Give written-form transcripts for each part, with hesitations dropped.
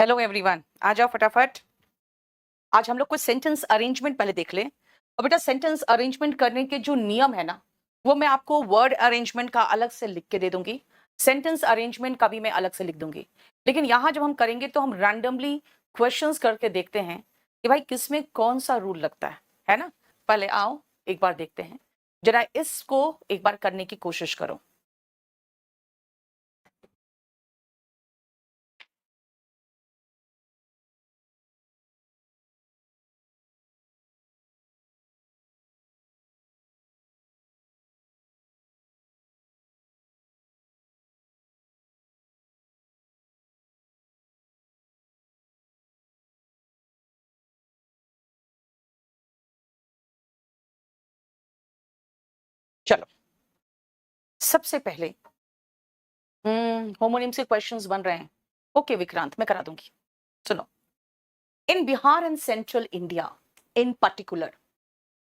Hello everyone, आ जाओ फटाफट। आज हम लोग कुछ सेंटेंस अरेंजमेंट पहले देख लें। और बेटा सेंटेंस अरेंजमेंट करने के जो नियम है ना, वो मैं आपको वर्ड अरेंजमेंट का अलग से लिख के दे दूंगी, सेंटेंस अरेंजमेंट का भी मैं अलग से लिख दूंगी। लेकिन यहाँ जब हम करेंगे तो हम रैंडमली क्वेश्चंस करके देखते हैं कि भाई किसमें कौन सा रूल लगता है ना। पहले आओ एक बार देखते हैं, जरा इसको एक बार करने की कोशिश करो। चलो सबसे पहले होमोनिम्स के क्वेश्चंस बन रहे हैं। ओके विक्रांत, मैं करा दूंगी। सुनो, in Bihar and central India in particular,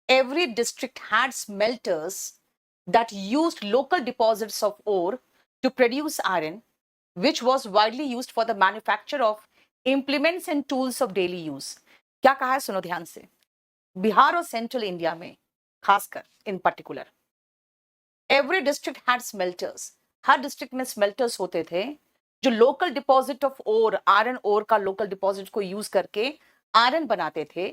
every district had smelters that used local deposits of ore to produce iron, which was widely used for the manufacture of implements and tools of daily use. क्या कहा है सुनो ध्यान से। बिहार और central India में खासकर in particular every district had smelters, हर डिस्ट्रिक्ट में स्मेल्टर्स होते थे जो local deposit of ore, iron ore का लोकल डिपॉजिट को यूज करके आयरन बनाते थे।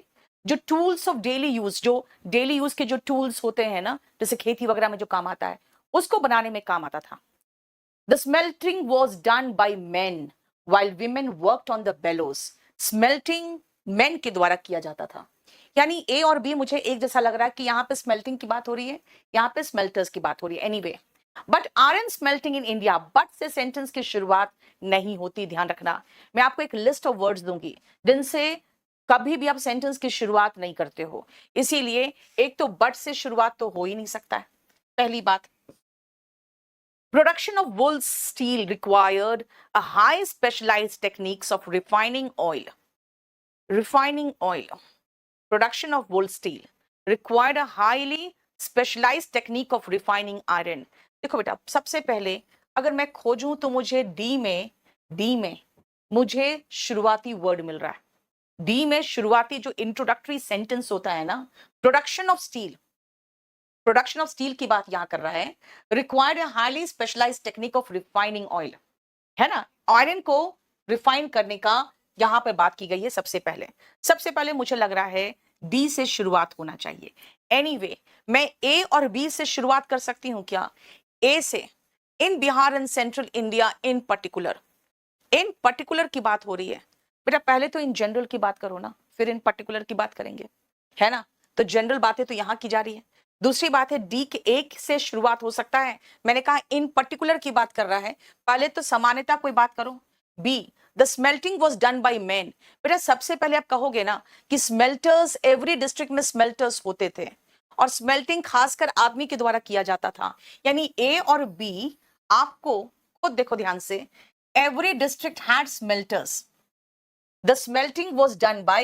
जो टूल्स ऑफ डेली यूज, जो डेली यूज के जो टूल्स होते हैं ना, जैसे खेती वगैरह में जो काम आता है, उसको बनाने में काम आता था। The smelting was done by man while women worked on the bellows. Smelting man के द्वारा किया जाता था। यानी ए और बी मुझे एक जैसा लग रहा है कि यहाँ पे स्मेल्टिंग की बात हो रही है, यहाँ पे स्मेल्टर्स की बात हो रही है। Anyway, but iron smelting in India, but से सेंटेंस की शुरुआत नहीं होती, ध्यान रखना। मैं आपको एक लिस्ट ऑफ वर्ड्स दूंगी जिनसे कभी भी आप सेंटेंस की शुरुआत नहीं करते हो, इसीलिए एक तो बट से शुरुआत तो हो ही नहीं सकता है। पहली बात, production of wool steel required a high specialised techniques of refining oil. Refining oil, production of wool steel required a highly specialized technique of refining iron. देखो बेटा, सबसे पहले अगर मैं खोजूं तो मुझे डी में मुझे शुरुआती वर्ड मिल रहा है। डी में शुरुआती जो इंट्रोडक्टरी सेंटेंस होता है ना, production of steel, production of steel की बात यहां कर रहा है। Required a highly specialised technique of refining oil, है ना, आयरन को रिफाइन करने का यहां पर बात की गई है। सबसे पहले मुझे लग रहा है डी से शुरुआत होना चाहिए। एनीवे, मैं ए और बी से शुरुआत कर सकती हूं क्या? ए से, in Bihar and central India in particular, in particular की बात हो रही है। बेटा पहले तो इन जनरल की बात करो ना, फिर इन पर्टिकुलर की बात करेंगे, है ना। तो जनरल बातें तो यहां की जा रही है। दूसरी बात है, डी के एक से शुरुआत हो सकता है। मैंने कहा इन पर्टिकुलर की बात कर रहा है, पहले तो सामान्यता कोई बात करो। B, the smelting was done by man. बेटा सबसे पहले आप कहोगे ना कि स्मेल्टर्स, एवरी डिस्ट्रिक्ट में स्मेल्टर्स होते थे और स्मेल्टिंग खासकर आदमी के द्वारा किया जाता था। यानी ए और बी आपको खुद देखो ध्यान से, every district had smelters, the smelting was done by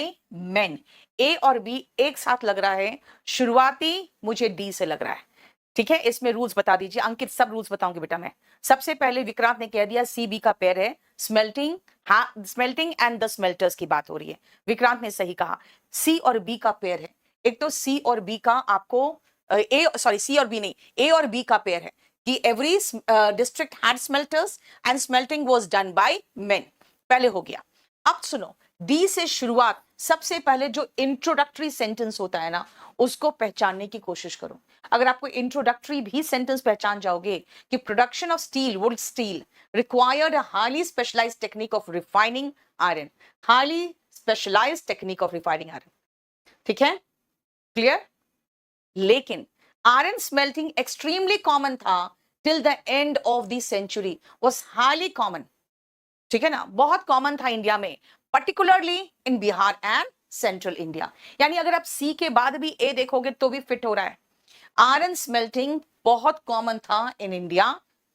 men। ए और बी एक साथ लग रहा है, शुरुआती मुझे डी से लग रहा है। ठीक है, इसमें रूल्स बता दीजिए अंकित, सब रूल्स बताऊंगी बेटा मैं। सबसे पहले विक्रांत ने कह दिया सी बी का पेयर है, स्मेल्टिंग, हाँ स्मेल्टिंग एंड द स्मेल्टर्स की बात हो रही है। विक्रांत ने सही कहा, सी और बी का पेयर है। एक तो सी और बी का आपको सी और बी नहीं, ए और बी का पेयर है कि every district had smelters and smelting was done by main. पहले हो गया। अब सुनो, डी से शुरुआत, सबसे पहले जो इंट्रोडक्टरी सेंटेंस होता है ना, उसको पहचानने की कोशिश करो। अगर आपको इंट्रोडक्टरी भी सेंटेंस पहचान जाओगे कि production of steel, wood steel required a highly specialised technique of refining iron, highly specialised technique of refining iron, ठीक है, क्लियर। लेकिन आयरन स्मेल्टिंग एक्सट्रीमली कॉमन था till the end of the century, was highly common, ठीक है ना, बहुत common था India में, particularly in Bihar and central India. यानी अगर आप सी के बाद भी ए देखोगे तो भी फिट हो रहा है। आयरन स्मेल्टिंग बहुत कॉमन था in India,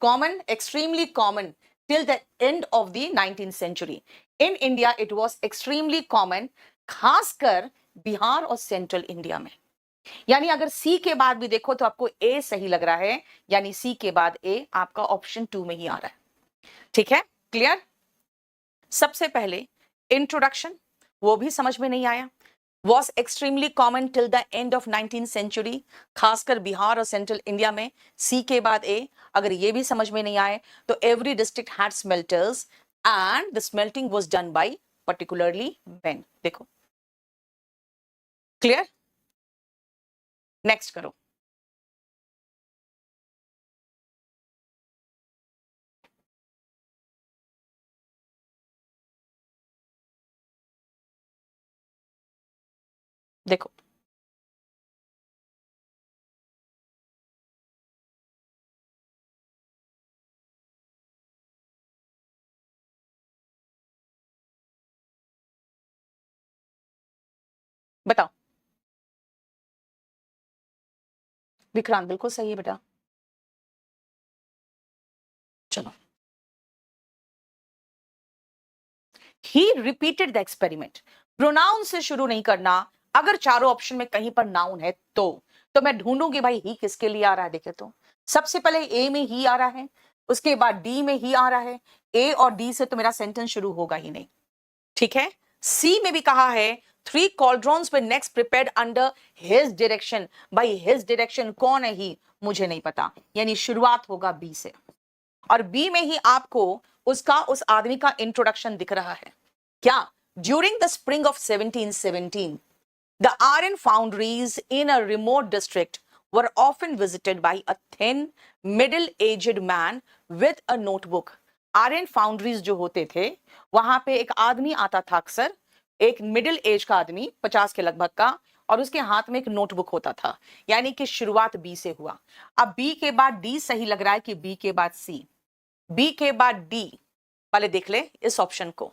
common, extremely common till the end of the 19th century. In India it was extremely common, खासकर बिहार और सेंट्रल इंडिया में। यानी अगर सी के बाद भी देखो तो आपको ए सही लग रहा है, यानी सी के बाद ए आपका ऑप्शन 2 में ही आ रहा है। ठीक है, क्लियर। सबसे पहले इंट्रोडक्शन वो भी समझ में नहीं आया. Was extremely common till the end of 19th century, खासकर बिहार और सेंट्रल इंडिया में. सी के बाद ए. अगर ये भी समझ में नहीं आए तो every district had smelters and the smelting was done by particularly men. देखो क्लियर. नेक्स्ट करो. देखो बताओ. विक्रांत बिल्कुल सही है बेटा. चलो. He repeated the experiment. Pronoun से शुरू नहीं करना. अगर चारों ऑप्शन में कहीं पर नाउन है तो मैं ढूंढूंगी भाई ही किसके लिए आ रहा है. देखे तो सबसे पहले ए में ही आ रहा है, उसके बाद डी में ही आ रहा है. ए और डी से तो मेरा सेंटेंस शुरू होगा ही नहीं. ठीक है. सी में भी कहा है 3 cauldrons were next prepared under his direction. भाई his direction कौन है ही मुझे नहीं पता, यानी शुरुआत होगा बी से. और बी में ही आपको उसका उस आदमी का इंट्रोडक्शन दिख रहा है. क्या? During the spring of 1717 the iron foundries in a remote district were often visited by a thin middle-aged man with a notebook. Iron foundries जो होते थे वहां पे एक आदमी आता था अक्सर, एक मिडिल एज का आदमी 50 के लगभग का, और उसके हाथ में एक नोटबुक होता था. यानी कि शुरुआत बी से हुआ. अब बी के बाद डी सही लग रहा है कि बी के बाद सी. बी के बाद डी वाले देख ले इस ऑप्शन को.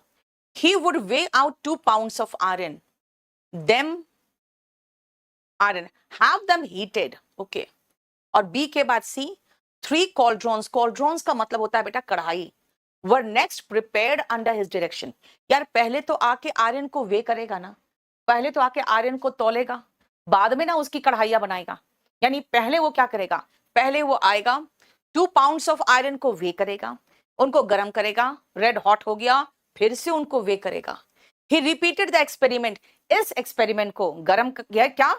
He would weigh out 2 pounds of iron. Have them heated. Okay. और बी के बाद सी 3 cauldrons. cauldrons का मतलब होता है बेटा कढ़ाई. Were next prepared under his direction. यार पहले तो आके आयरन को वे करेगा ना, पहले तो आके आयरन को तौलेगा, बाद में ना उसकी कढ़ाइयां बनाएगा. यानी पहले वो क्या करेगा, पहले वो आएगा 2 pounds ऑफ आयरन को वे करेगा, उनको गर्म करेगा, रेड हॉट हो गया, फिर से उनको वे करेगा. ही रिपीटेड द एक्सपेरिमेंट. इस एक्सपेरिमेंट को गर्म क्या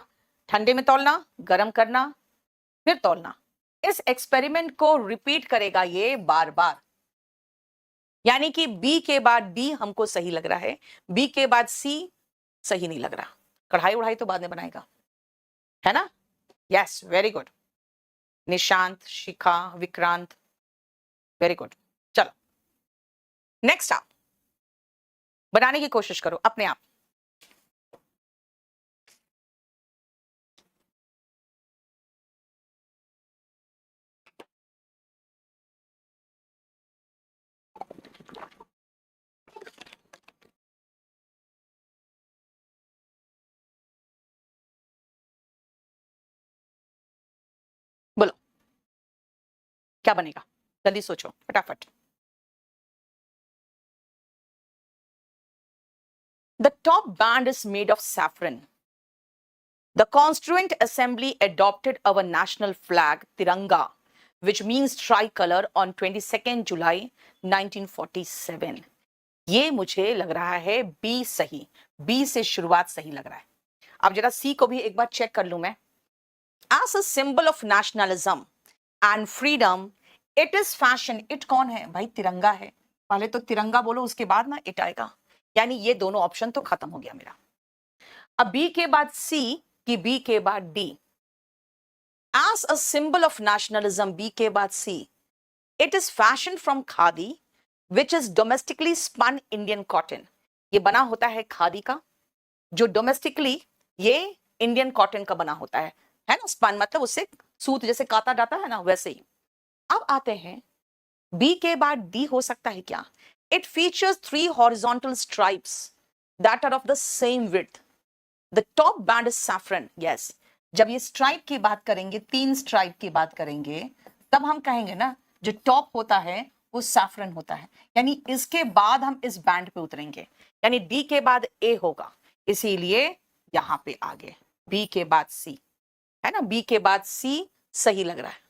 ठंडे में तौलना, गर्म करना, फिर तौलना. इस एक्सपेरिमेंट को रिपीट करेगा ये बार बार. यानी कि बी के बाद डी हमको सही लग रहा है, बी के बाद सी सही नहीं लग रहा. कढ़ाई उढ़ाई तो बाद में बनाएगा, है ना. यस, वेरी गुड निशांत, शिखा, विक्रांत, वेरी गुड. चलो नेक्स्ट आप बनाने की कोशिश करो अपने आप. बोलो क्या बनेगा, जल्दी सोचो फटाफट. The top band is made of saffron. The Constituent Assembly adopted our national flag, Tiranga, which means tricolor, on 22nd July 1947. ये मुझे लग रहा है बी सही, बी से शुरुआत सही लग रहा है. अब जरा सी को भी एक बार चेक कर लूं मैं. As a symbol of nationalism and freedom, it is fashion. It कौन है भाई, तिरंगा है. पहले तो तिरंगा बोलो, उसके बाद ना इट आएगा. यानी ये दोनों ऑप्शन तो खत्म हो गया मेरा. अब बी के बाद सी कि बी के बाद D. As a symbol of nationalism, B के बाद सी. It is fashioned from khadi, which is domestically spun Indian cotton. ये बना होता है खादी का, जो डोमेस्टिकली ये इंडियन कॉटन का बना होता है ना. स्पन मतलब उससे सूत जैसे काता जाता है ना, वैसे ही. अब आते हैं बी के बाद डी हो सकता है क्या. It features 3 horizontal stripes that are of the same width. The top band is saffron. Yes. जब ये स्ट्राइप की बात करेंगे, 3 स्ट्राइप की बात करेंगे, तब हम कहेंगे ना जो टॉप होता है वो सैफरन होता है. यानी इसके बाद हम इस बैंड पे उतरेंगे, यानी डी के बाद ए होगा, इसीलिए यहां पे आगे बी के बाद सी है ना. बी के बाद सी सही लग रहा है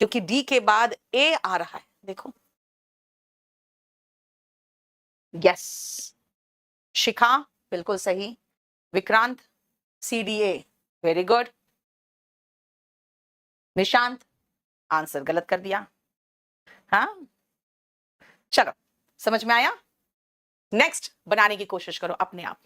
क्योंकि डी के बाद ए आ रहा है. देखो यस, शिखा बिल्कुल सही, Vikrant CDA, very good, Nishant answer गलत कर दिया। हाँ चलो समझ में आया, नेक्स्ट बनाने की कोशिश करो अपने आप।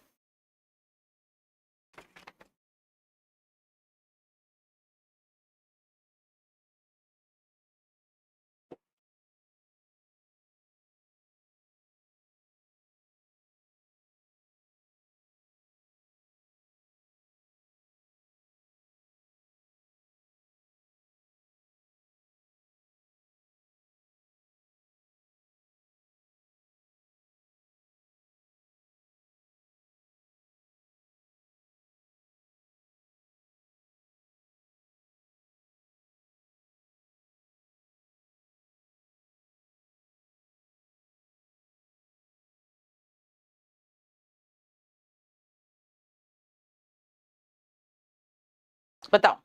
बताओ।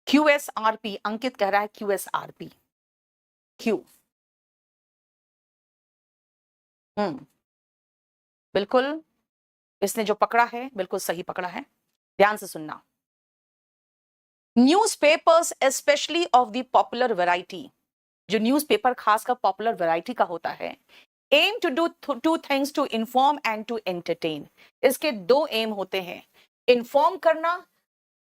QSRP, अंकित कह रहा है QSRP, क्यू। बिल्कुल, इसने जो पकड़ा है बिल्कुल सही पकड़ा है, ध्यान से सुनना। Newspapers specially of the popular variety, जो न्यूज़पेपर खासकर पॉपुलर वैरायटी का होता है, aim to do two things to inform and to entertain. इसके दो एम होते हैं, इन्फॉर्म करना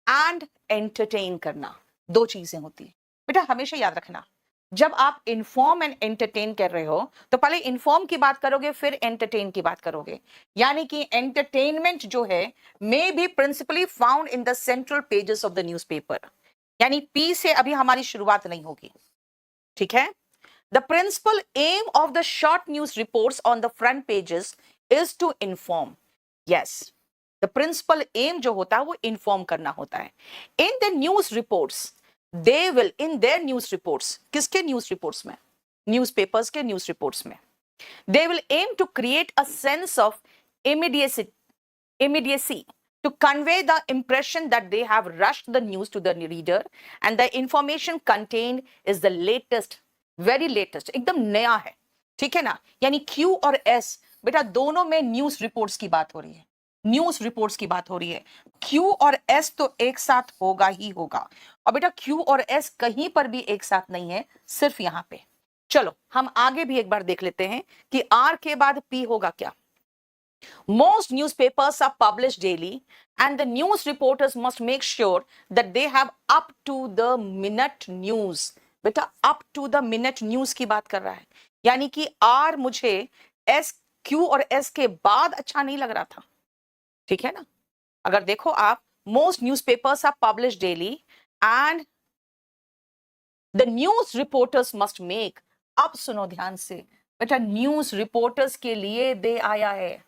एंड एंटरटेन करना, दो चीजें होती है। बेटा हमेशा याद रखना, जब आप इन्फॉर्म एंड एंटरटेन कर रहे हो तो पहले इन्फॉर्म की बात करोगे फिर एंटरटेन की बात करोगे। यानी कि एंटरटेनमेंट जो है may be principally found in the central pages of the newspaper, यानी पी से अभी हमारी शुरुआत नहीं होगी, ठीक है। The principal aim of the short news reports on the front pages is to inform, yes, the principal aim जो होता है वो इन्फॉर्म करना होता है। In the news reports they will, in their news reports, किसके न्यूज रिपोर्ट्स में, newspapers के न्यूज रिपोर्ट्स में, they will aim to create a sense of immediacy to convey the impression that they have rushed the news to the reader and the information contained is the latest, very latest, एकदम नया है, ठीक है ना। यानी Q और S बेटा दोनों में न्यूज रिपोर्ट्स की बात हो रही है, न्यूज रिपोर्ट्स की बात हो रही है। Q और S तो एक साथ होगा ही होगा, और बेटा Q और S कहीं पर भी एक साथ नहीं है, सिर्फ यहां पे। चलो हम आगे भी एक बार देख लेते हैं कि R के बाद P होगा क्या। Most newspapers are published daily, and the news reporters must make sure that they have up to the minute news. बेटा up to the minute news की बात कर रहा है, यानी कि R मुझे S, Q और S के बाद अच्छा नहीं लग रहा था, ठीक है ना। अगर देखो आप, most newspapers are published daily and the news reporters must make, अब सुनो ध्यान से बेटा, न्यूज रिपोर्टर्स के लिए दे आया है,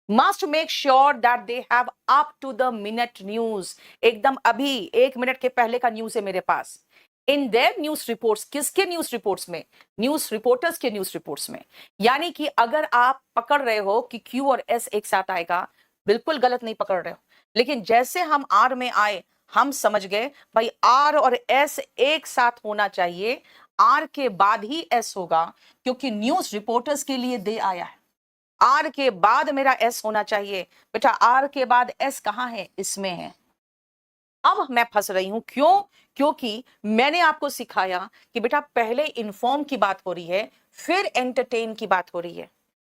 must make sure that they have up to the minute news, एकदम अभी एक मिनट के पहले का न्यूज है मेरे पास। इन देयर न्यूज रिपोर्ट्स, किसके न्यूज रिपोर्ट्स में, न्यूज रिपोर्टर्स के न्यूज रिपोर्ट्स में। यानी कि अगर आप पकड़ रहे हो कि Q और S एक साथ आएगा, बिल्कुल गलत नहीं पकड़ रहे हो, लेकिन जैसे हम R में आए हम समझ गए भाई R और S एक साथ होना चाहिए, R के बाद ही S होगा, क्योंकि न्यूज रिपोर्टर्स के लिए दे आया है। आर के बाद मेरा एस होना चाहिए, बेटा आर के बाद एस कहां है, इसमें है। अब मैं फंस रही हूं, क्यों, क्योंकि मैंने आपको सिखाया कि बेटा पहले इन्फॉर्म की बात हो रही है फिर एंटरटेन की बात हो रही है,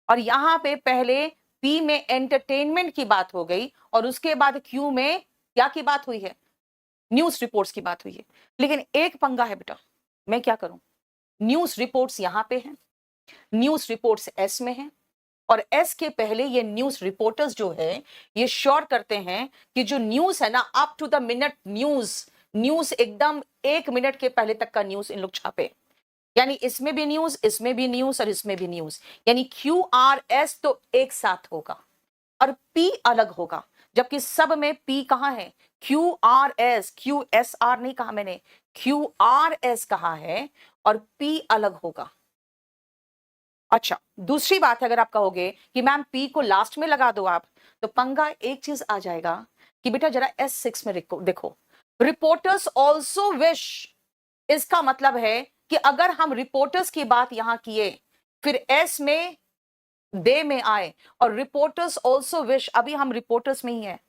और यहां पे पहले पी में एंटरटेनमेंट की बात हो गई और उसके बाद क्यू में क्या की बात हुई है, न्यूज रिपोर्ट्स की बात हुई है। लेकिन एक पंगा है बेटा, मैं क्या करूं, न्यूज रिपोर्ट्स यहां पे है, न्यूज रिपोर्ट्स एस में है, और एस के पहले ये न्यूज रिपोर्टर्स जो है ये श्योर करते हैं कि जो न्यूज है ना, up to the minute news, news एकदम एक मिनट के पहले तक का न्यूज इन लोग छापे। यानी इसमें भी न्यूज, इसमें भी न्यूज और इसमें भी न्यूज, यानी क्यू आर एस तो एक साथ होगा और पी अलग होगा, जबकि सब में पी कहां है, Q R S, Q S R नहीं कहा मैंने, क्यू आर एस कहा है और पी अलग होगा। अच्छा दूसरी बात है, अगर आप कहोगे कि मैम पी को लास्ट में लगा दो आप, तो पंगा एक चीज आ जाएगा कि बेटा जरा S6 में देखो, रिपोर्टर्स ऑल्सो विश, इसका मतलब है कि अगर हम रिपोर्टर्स की बात यहां किए, फिर एस में दे में आए, और रिपोर्टर्स ऑल्सो विश, अभी हम रिपोर्टर्स में ही हैं,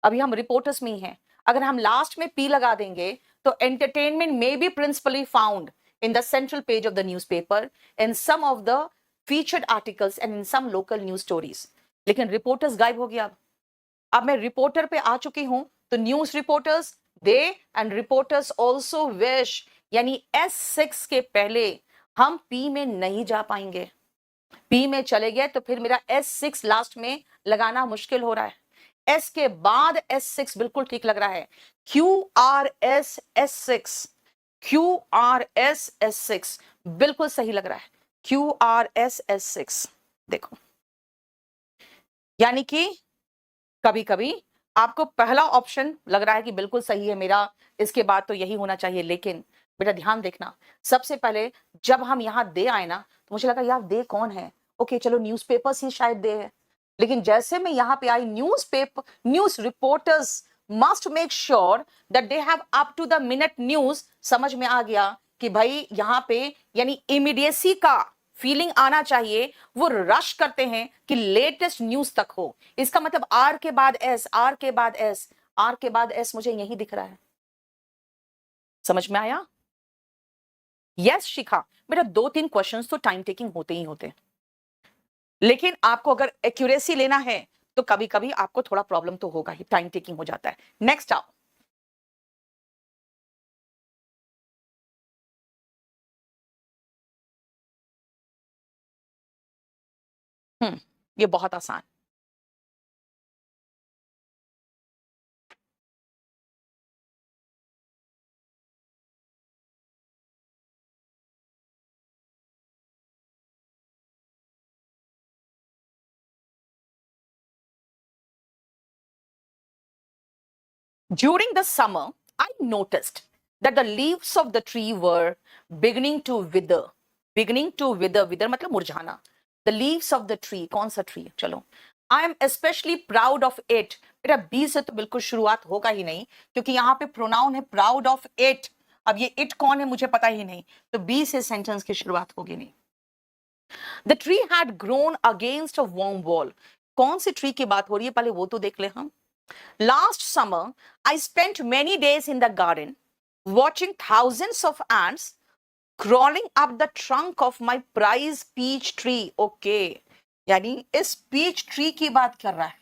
अभी हम रिपोर्टर्स में ही हैं। अगर हम लास्ट में पी लगा देंगे तो entertainment may be principally found in the central page of the newspaper, in some of the featured articles and in some local news stories. लेकिन रिपोर्टर्स गायब हो गया। अब मैं रिपोर्टर पे आ चुकी हूं, तो news reporters they and reporters also wish, यानी S6 के पहले हम पी में नहीं जा पाएंगे। पी में चले गए तो फिर मेरा S6 लास्ट में लगाना मुश्किल हो रहा है। एस के बाद S6 बिल्कुल ठीक लग रहा है। QRS S6, QRS S6 बिल्कुल सही लग रहा है। QRS S6 देखो, यानी कि कभी कभी आपको पहला ऑप्शन लग रहा है कि बिल्कुल सही है मेरा, इसके बाद तो यही होना चाहिए, लेकिन बेटा ध्यान देखना, सबसे पहले जब हम यहां दे आए ना तो मुझे लगा यार दे कौन है, ओके चलो न्यूज़पेपर्स ही शायद दे है, लेकिन जैसे मैं यहां पे आई, news reporters must make sure that they have up to the minute news, समझ में आ गया कि भाई यहां पे यानी इमीडिएसी का फीलिंग आना चाहिए, वो रश करते हैं कि लेटेस्ट न्यूज तक हो। इसका मतलब आर के बाद एस, आर के बाद एस, आर के बाद एस मुझे यही दिख रहा है। समझ में आया? यस शिखा, बेटा 2-3 क्वेश्चंस तो टाइम टेकिंग होते ही होते हैं, लेकिन आपको अगर एक्यूरेसी लेना है तो कभी कभी आपको थोड़ा प्रॉब्लम तो होगा ही, टाइम टेकिंग हो जाता है। नेक्स्ट आओ, ये बहुत आसान। During the summer, I noticed that the leaves of the tree were beginning to wither. Beginning to wither. Wither मतलब मुरझाना. The leaves of the tree. कौन सा tree? चलो. I am especially proud of it. बेटा B से तो बिल्कुल शुरुआत होगा ही नहीं, क्योंकि यहाँ पे प्रोनाउन है proud of it. अब ये it कौन है मुझे पता ही नहीं, तो बी से सेंटेंस की शुरुआत होगी नहीं। The tree had grown against a warm wall. कौन सी ट्री की बात हो रही है, पहले वो तो देख ले हम। Last summer, I spent many days in the garden watching thousands of ants crawling up the trunk of my prize peach tree. Okay, यानी इस peach tree की बात कर रहा है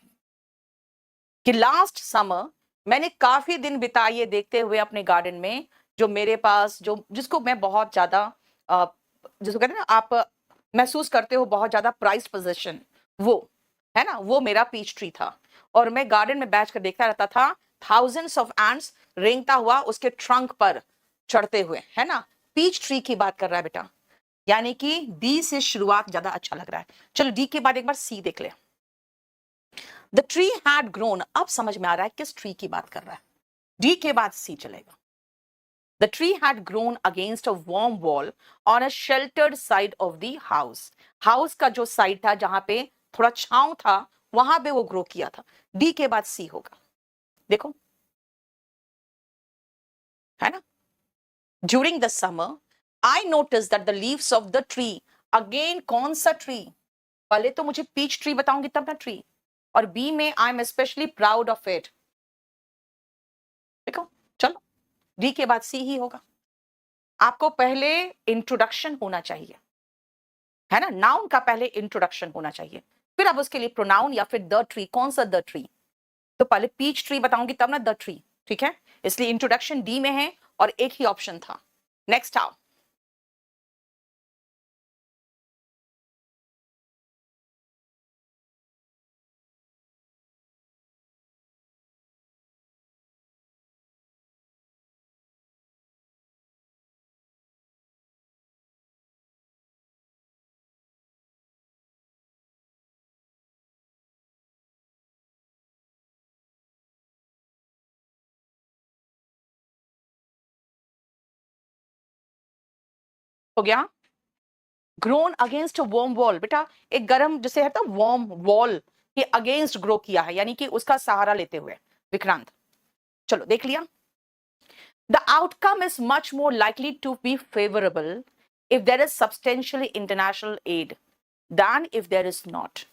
कि last summer मैंने काफी दिन बिताए ये देखते हुए अपने गार्डन में, जो मेरे पास जो जिसको मैं बहुत ज्यादा जिसको कहते हैं ना आप महसूस करते हो बहुत ज्यादा प्राइज्ड पोजीशन, वो है ना, वो मेरा पीच ट्री था, और मैं गार्डन में बैठ कर देखता रहता था थाउजेंड्स ऑफ एंट्स रेंगता हुआ उसके ट्रंक पर चढ़ते हुए, है ना, पीच ट्री की बात कर रहा है बेटा, यानी कि डी से शुरुआत ज्यादा अच्छा लग रहा है। चलो डी के बाद एक बार सी देख ले। द ट्री हैड ग्रोन, अब समझ में आ रहा है किस ट्री की बात कर रहा है, डी के बाद सी चलेगा। The tree had grown against a warm wall on a sheltered side of the house. House का जो साइड था जहां पे थोड़ा छांव था, वहां पे वो ग्रो किया था। डी के बाद सी होगा, देखो है ना। During the summer, I noticed that the leaves of the tree, again कौन सा ट्री, पहले तो मुझे पीच ट्री बताऊंगी तब ना ट्री, और बी में I am specially proud of it. देखो चलो, डी के बाद सी ही होगा। आपको पहले इंट्रोडक्शन होना चाहिए, है ना, नाउन का पहले इंट्रोडक्शन होना चाहिए, फिर अब उसके लिए प्रोनाउन या फिर द ट्री, कौन सा द ट्री, तो पहले पीच ट्री बताऊंगी तब ना द ट्री, ठीक है, इसलिए इंट्रोडक्शन डी में है और एक ही ऑप्शन था। नेक्स्ट आओ, हो गया। ग्रोन अगेंस्ट वार्म वॉल, बेटा एक गर्म जिसे है वार्म वॉल के अगेंस्ट ग्रो किया है, यानी कि उसका सहारा लेते हुए। विक्रांत चलो देख लिया। The outcome is much more likely to be favorable if there is substantial international aid than if there is not.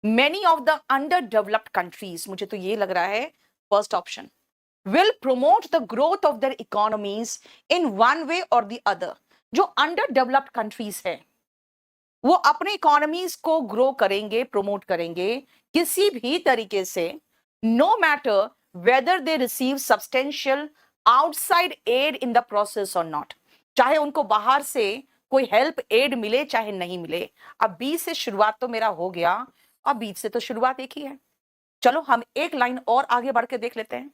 Many of the underdeveloped countries, मुझे तो ये लग रहा है first option, will promote the growth of their economies in one way or the other. जो underdeveloped countries है वो अपने इकोनॉमीज को ग्रो करेंगे, प्रोमोट करेंगे किसी भी तरीके से, no matter whether they receive substantial outside aid in the process और नॉट, चाहे उनको बाहर से कोई हेल्प एड मिले चाहे नहीं मिले। अब बी से शुरुआत तो मेरा हो गया, अब बी से तो शुरुआत एक ही है। चलो हम एक लाइन और आगे बढ़ के देख लेते हैं।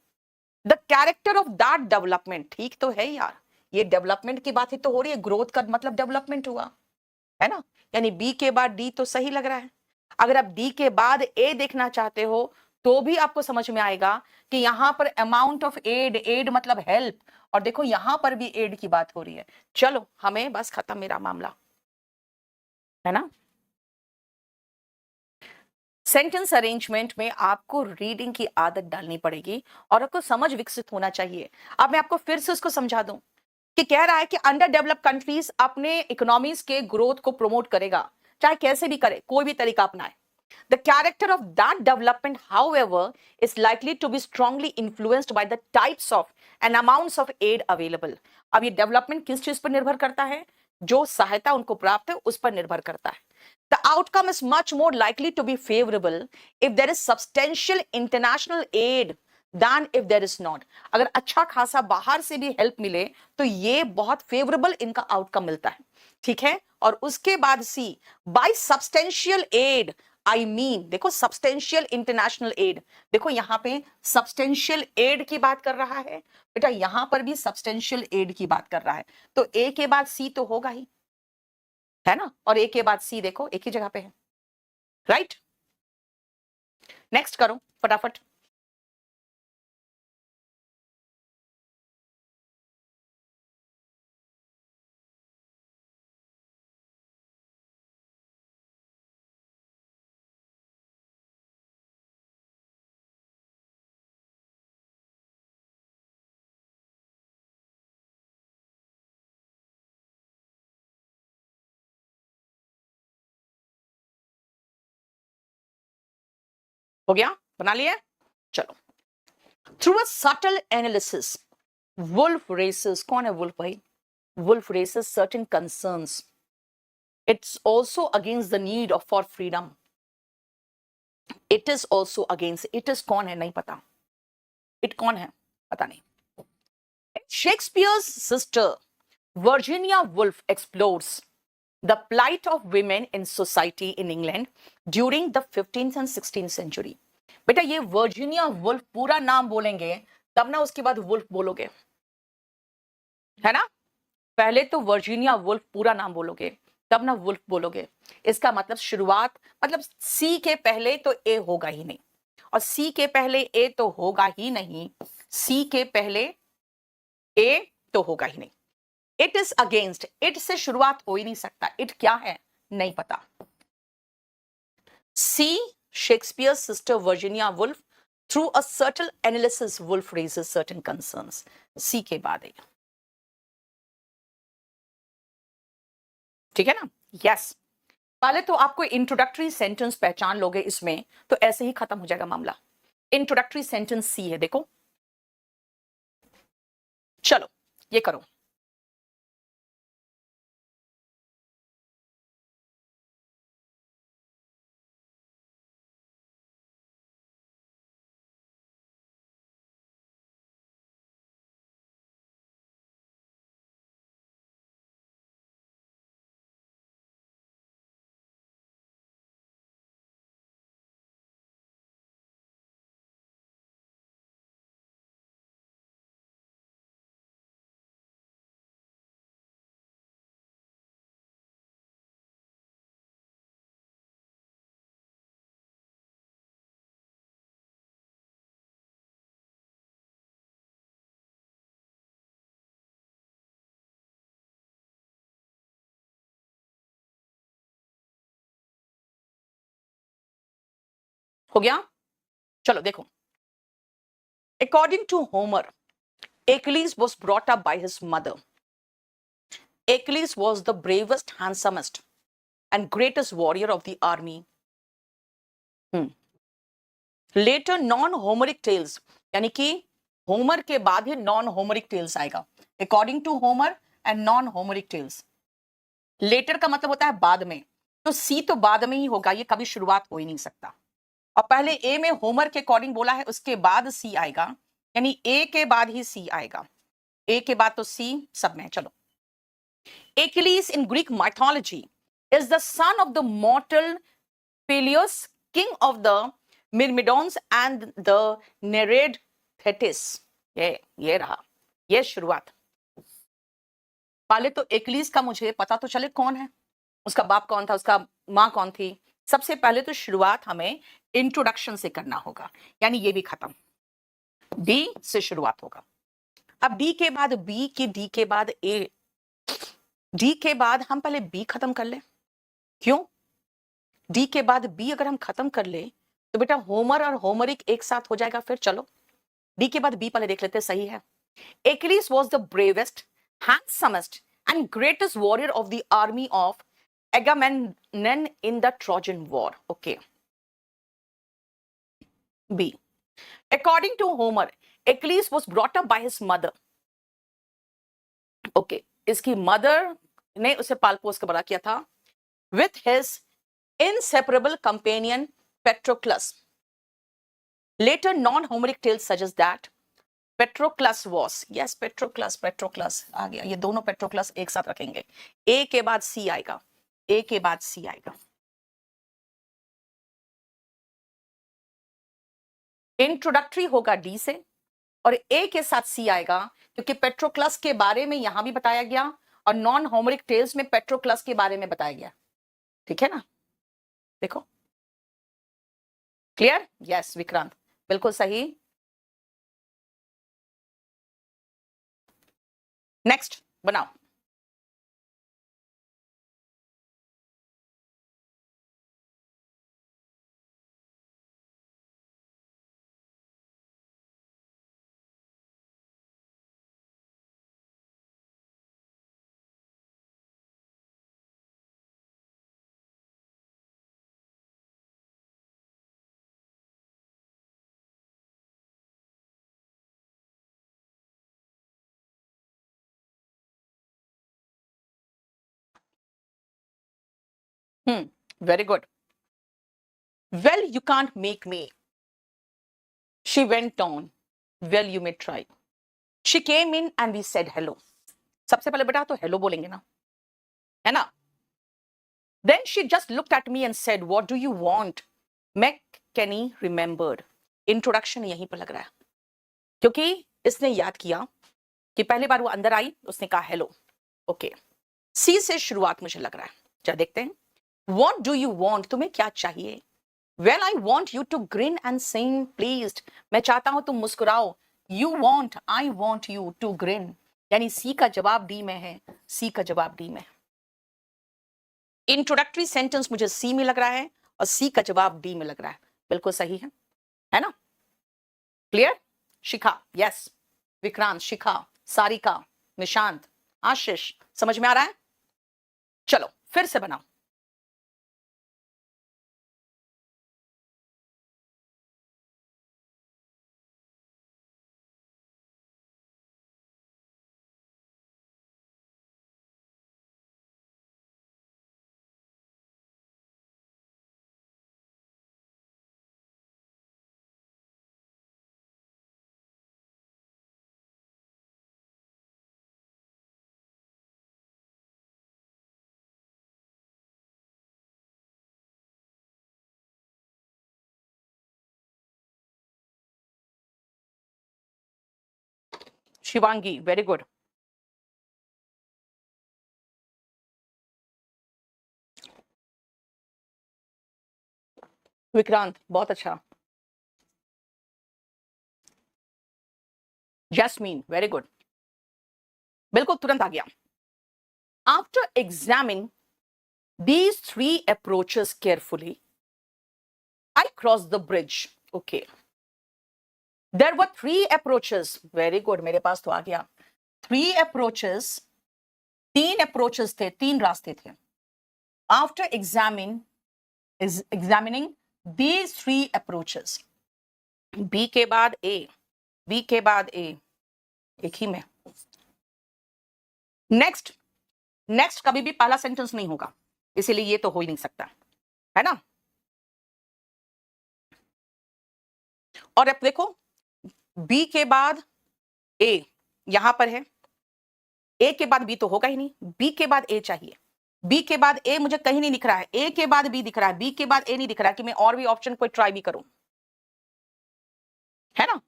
The character of that development, ठीक तो है यार, ये डेवलपमेंट की बात ही तो हो रही है, ग्रोथ का मतलब डेवलपमेंट हुआ है ना, यानी बी के बाद डी तो सही लग रहा है। अगर आप डी के बाद ए देखना चाहते हो तो भी आपको समझ में आएगा कि यहां पर अमाउंट ऑफ एड, एड मतलब हेल्प, और देखो यहां पर भी एड की बात हो रही है। चलो हमें बस खत्म मेरा मामला, है ना। सेंटेंस अरेंजमेंट में आपको रीडिंग की आदत डालनी पड़ेगी और आपको समझ विकसित होना चाहिए। अब मैं आपको फिर से उसको समझा दूं कि कह रहा है कि अंडर डेवलप कंट्रीज अपने इकोनॉमीज के ग्रोथ को प्रमोट करेगा, चाहे कैसे भी करे, कोई भी तरीका अपनाए। The character of that development, however, is likely to be strongly influenced by the types of and amounts of aid available. अब ये डेवलपमेंट किस चीज पर निर्भर करता है, जो सहायता उनको प्राप्त है उस पर निर्भर करता है। The outcome is much more likely to be favorable if there is substantial international aid than if there is not. अगर अच्छा खासा बाहर से भी हेल्प मिले तो ये बहुत फेवरेबल इनका आउटकम मिलता है, ठीक है। और उसके बाद C, by substantial aid I mean, देखो सब्सटेंशियल इंटरनेशनल एड, देखो यहां पे सब्सटेंशियल एड की बात कर रहा है बेटा, यहां पर भी सब्सटेंशियल एड की बात कर रहा है, तो ए के बाद सी तो होगा ही, है ना, और ए के बाद सी देखो एक ही जगह पे है, राइट। नेक्स्ट करो फटाफट। हो गया, बना लिया, चलो। Through a subtle analysis Woolf raises, कौन है वुल्फ भाई, Woolf raises certain concerns, it's also against the need of for freedom, it is also against, it is कौन है नहीं पता, इट कौन है पता नहीं। Shakespeare's sister Virginia Woolf explores the plight of women in society in England during the 15th and 16th century. बेटा ये वर्जीनिया वुल्फ पूरा नाम बोलेंगे तब ना उसके बाद वुल्फ बोलोगे, है ना, पहले तो वर्जीनिया वुल्फ पूरा नाम बोलोगे तब ना वुल्फ बोलोगे। इसका मतलब शुरुआत, मतलब सी के पहले तो ए होगा ही नहीं, और सी के पहले ए तो होगा ही नहीं, सी के पहले ए तो होगा ही नहीं। इट इज अगेंस्ट, इट से शुरुआत हो ही नहीं सकता, इट क्या है नहीं पता। C, Shakespeare sister Virginia Woolf, through a certain analysis Woolf raises certain concerns, C के बाद है, ठीक है ना, यस। पहले तो आपको इंट्रोडक्टरी सेंटेंस पहचान लोगे इसमें तो ऐसे ही खत्म हो जाएगा मामला। इंट्रोडक्टरी सेंटेंस सी है, देखो, चलो ये करो। हो गया, चलो देखो। According to Homer, Achilles was brought up by his mother. Achilles was the bravest, handsomest, and greatest warrior of the army. Later, non-Homeric tales, यानी कि होमर के बाद ही non-Homeric tales आएगा. According to Homer and non-Homeric tales. Later का मतलब होता है बाद में. तो सी तो बाद में ही होगा, ये कभी शुरुआत हो ही नहीं सकता. और पहले ए में होमर के अकॉर्डिंग बोला है, उसके बाद सी आएगा, यानी ए के बाद ही सी आएगा. ए के बाद तो सी सब में. चलो. Achilles in Greek mythology is the son of the mortal Peleus, king of the Myrmidons and the Nereid Thetis. ये रहा, ये शुरुआत. पहले तो एक्लीस का मुझे पता तो चले कौन है, उसका बाप कौन था, उसका माँ कौन थी. सबसे पहले तो शुरुआत हमें इंट्रोडक्शन से करना होगा, यानी ये भी खत्म. डी से शुरुआत होगा. अब डी के बाद बी की डी के बाद ए. डी के बाद हम पहले बी खत्म कर ले. क्यों? डी के बाद बी अगर हम खत्म कर ले तो बेटा होमर और होमरिक एक साथ हो जाएगा. फिर चलो डी के बाद बी पहले देख लेते. सही है. Achilles was the bravest, handsomest, and greatest warrior of the army of Agamemnon in the Trojan War. Okay. B. According to Homer, Achilles was brought up by his mother. Okay. इसकी mother ने उसे पाल पोस कर बड़ा किया था. With his inseparable companion Patroclus. Later non-Homeric tales suggest that Patroclus was, yes, Patroclus आ गया. ये दोनों Patroclus एक साथ रखेंगे. ए के बाद सी आएगा, ए के बाद सी आएगा. इंट्रोडक्टरी होगा डी से और ए के साथ सी आएगा, क्योंकि पेट्रोक्लस के बारे में यहां भी बताया गया और नॉन होमरिक टेल्स में पेट्रोक्लस के बारे में बताया गया. ठीक है ना? देखो. क्लियर? यस विक्रांत, बिल्कुल सही. नेक्स्ट बनाओ. Very good. Well, you can't make me. She went on. Well, you may try. She came in and we said hello. सबसे पहले बेटा तो हेलो बोलेंगे ना, है ना? Then she just looked at me and said, "What do you want?" McKenny remembered. Introduction यहीं पर लग रहा है, क्योंकि इसने याद किया कि पहली बार वो अंदर आई, उसने कहा हेलो. ओके. सी से शुरुआत मुझे लग रहा है. चलो देखते हैं. What do you want? तुम्हें क्या चाहिए? Well, I want you to grin and seem pleased. मैं चाहता हूं तुम मुस्कुराओ. You want, I want you to grin. यानी सी का जवाब डी में है. सी का जवाब डी में. इंट्रोडक्टरी सेंटेंस मुझे सी में लग रहा है और सी का जवाब डी में लग रहा है. बिल्कुल सही है ना? क्लियर? शिखा, यस. विक्रांत, शिखा, सारिका, निशांत, आशीष, समझ में आ रहा है? चलो फिर से बनाओ. Shivangi, very good. विक्रांत, बहुत अच्छा. Jasmine, very good. बिल्कुल तुरंत आ गया. After examining these three approaches carefully, I crossed the bridge. Okay. There were 3 approaches, very good, मेरे पास तो आ गया, 3 अप्रोचेस, 3 अप्रोचेस थे, 3 रास्ते थे। After examining these 3 approaches, B के बाद ए, बी के बाद ए, एक ही में। नेक्स्ट कभी भी पहला सेंटेंस नहीं होगा, इसीलिए ये तो हो ही नहीं सकता, है ना। और अब देखो, बी के बाद ए यहां पर है, ए के बाद बी तो होगा ही नहीं, बी के बाद ए चाहिए, बी के बाद ए मुझे कहीं नहीं दिख रहा है, ए के बाद बी दिख रहा है, बी के बाद ए नहीं दिख रहा है कि मैं और भी ऑप्शन कोई ट्राई भी करूं, है ना।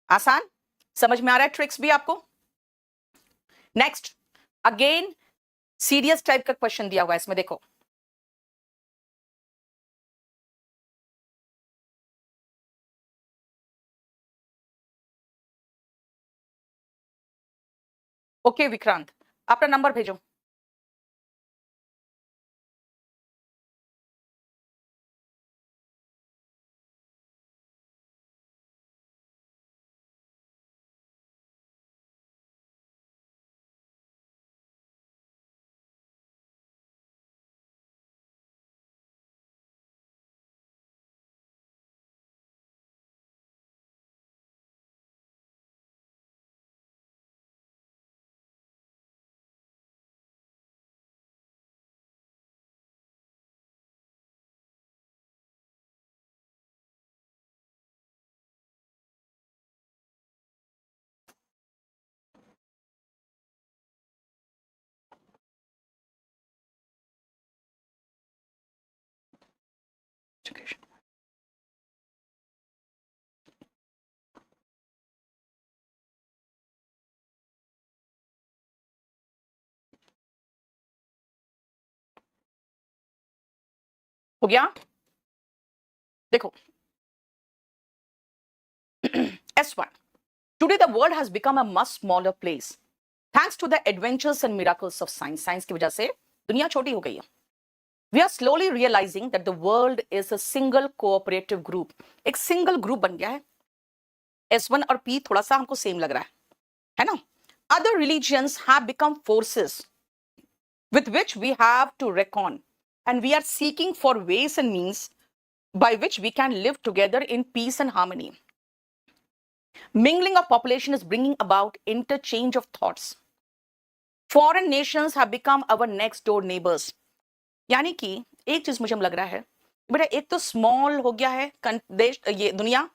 आसान, समझ में आ रहा है ट्रिक्स भी आपको। नेक्स्ट, अगेन सीरियस टाइप का क्वेश्चन दिया हुआ है इसमें, देखो ओके विक्रांत, अपना नंबर भेजो। हो गया, देखो S1, today the world has become a much smaller place thanks to the adventures and miracles of science. Science की वजह से दुनिया छोटी हो गई है। We are slowly realizing that the world is a single cooperative group. एक single group बन गया है। S1 और P थोड़ा सा हमको सेम लग रहा है ना। Other religions have become forces with which we have to reckon, and we are seeking for ways and means by which we can live together in peace and harmony. Mingling of population is bringing about interchange of thoughts. Foreign nations have become our next door neighbors. यानी कि एक चीज मुझे लग रहा है बेटा, एक तो स्मॉल हो गया है देश, ये दुनिया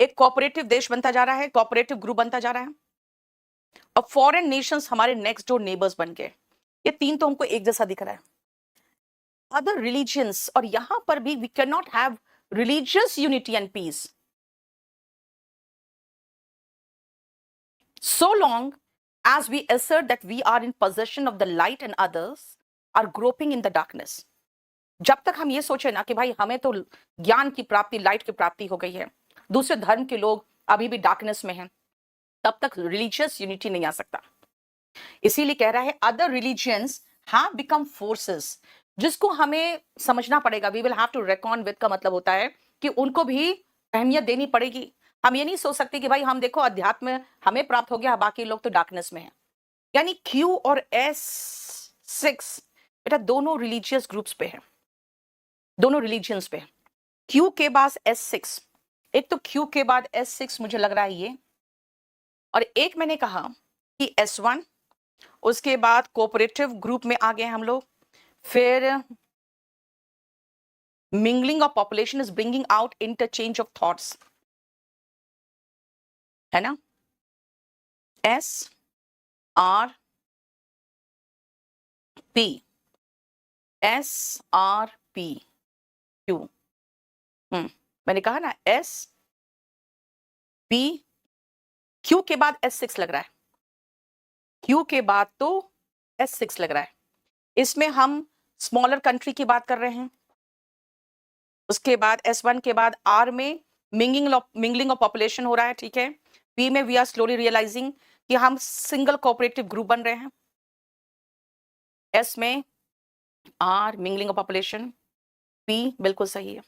एक कोऑपरेटिव देश बनता जा रहा है, कोऑपरेटिव ग्रुप बनता जा रहा है, और फॉरेन नेशंस हमारे नेक्स्ट डोर नेबर्स बन गए। ये तीन तो हमको एक जैसा दिख रहा है। अदर रिलीजियंस, और यहां पर भी we can not have religious unity and peace so long as we assert that we are in possession of the light and others are groping in the darkness. जब तक हम ये सोचे ना कि भाई हमें तो ज्ञान की प्राप्ति, लाइट की प्राप्ति हो गई है, दूसरे धर्म के लोग अभी भी डार्कनेस में हैं, तब तक रिलीजियस यूनिटी नहीं आ सकता। इसीलिए कह रहा है other religions have become forces, जिसको हमें समझना पड़ेगा। We will have to reckon with का मतलब होता है कि उनको भी अहमियत देनी पड़ेगी। हम ये नहीं सोच सकते कि भाई हम देखो अध्यात्म हमें प्राप्त हो गया, बाकी लोग तो डार्कनेस में हैं। यानी Q और S6 बेटा दोनों रिलीजियस ग्रुप्स पे है, दोनों रिलीजियंस पे। Q के बाद S6, एक तो Q के बाद S6 मुझे लग रहा है ये, और एक मैंने कहा कि S1, उसके बाद कोऑपरेटिव ग्रुप में आ गए हम लोग, फिर mingling of population is bringing out interchange of thoughts, है ना। S R P, S R P Q, मैंने कहा ना S P Q के बाद S6 लग रहा है, Q के बाद तो S6 लग रहा है। इसमें हम स्मॉलर कंट्री की बात कर रहे हैं। उसके बाद S1 के बाद R में मिंगलिंग ऑफ पॉपुलेशन हो रहा है, ठीक है। P में वी आर स्लोली रियलाइजिंग कि हम सिंगल कोऑपरेटिव ग्रुप बन रहे हैं। S में R mingling of population, P बिल्कुल सही है।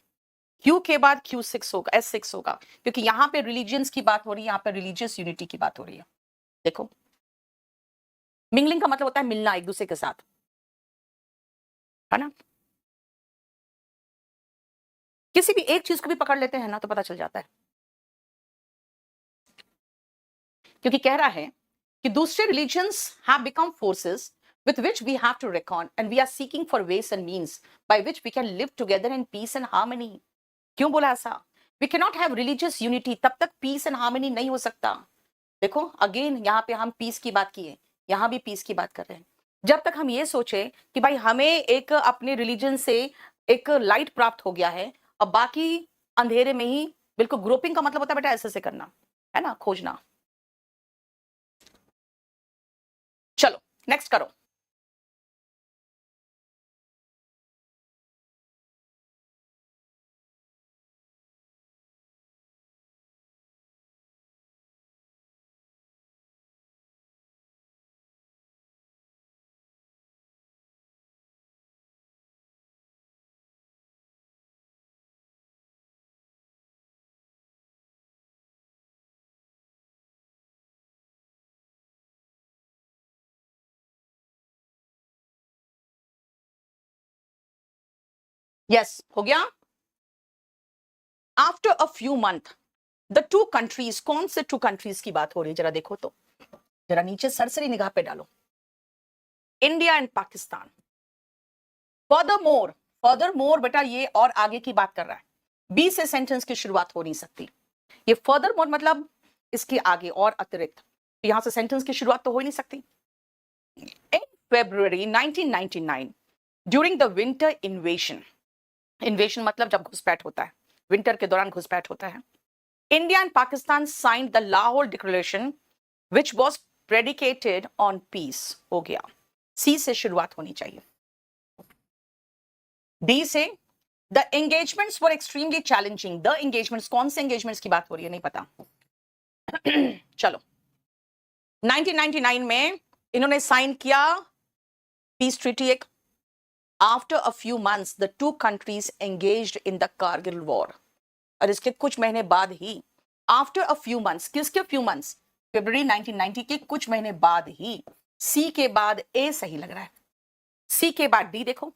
क्यू के बाद Q6 होगा, S6 होगा, क्योंकि यहां पे रिलीजियंस की बात हो रही है, यहां पे रिलीजियस यूनिटी की बात हो रही है। देखो, मिंगलिंग का मतलब होता है मिलना एक दूसरे के साथ, है ना। किसी भी एक चीज को भी पकड़ लेते हैं ना तो पता चल जाता है, क्योंकि कह रहा है कि दूसरे religions have become forces with which we have to reckon and we are seeking for ways and means by which we can live together in peace and harmony। क्यों बोला ऐसा? We cannot have religious unity, तब तक peace and harmony नहीं हो सकता। देखो again यहाँ पे हम पीस की बात की है, यहाँ भी पीस की बात कर रहे हैं। जब तक हम ये सोचे कि भाई हमें एक अपने रिलीजन से एक लाइट प्राप्त हो गया है और बाकी अंधेरे में ही, बिल्कुल ग्रुपिंग का मतलब होता है बेटा ऐसे से करना, है ना, खोजना। चलो नेक्स्ट करो। यस हो गया। After a few month the two countries, कौन से टू कंट्रीज की बात हो रही है जरा देखो तो, जरा नीचे सरसरी निगाह पे डालो। India and Pakistan. Further more बेटा ये और आगे की बात कर रहा है, बी से सेंटेंस की शुरुआत हो नहीं सकती। ये फर्दर मोर मतलब इसके आगे और अतिरिक्त, तो यहां से सेंटेंस की शुरुआत तो हो ही नहीं सकती। इन February 1999 ड्यूरिंग द विंटर इन्वेशन, इन्वेशन मतलब जब घुसपैठ होता है, विंटर के दौरान घुसपैठ होता है। India and Pakistan signed the Lahore declaration which was predicated on peace. हो गया, सी से शुरुआत होनी चाहिए। These the engagements were extremely challenging. The engagements, कौन से एंगेजमेंट्स की बात हो रही है नहीं पता। चलो 1999 में इन्होंने साइन किया पीस ट्रीटी एक। After a few months the two countries engaged in the Kargil war. और इसके कुछ महीने बाद ही, आफ्टर अ फ्यू मंथ्स, किसके फ्यू मंथ्स? फरवरी 1990 के कुछ महीने बाद ही। सी के बाद ए सही लग रहा है, सी के बाद डी देखो।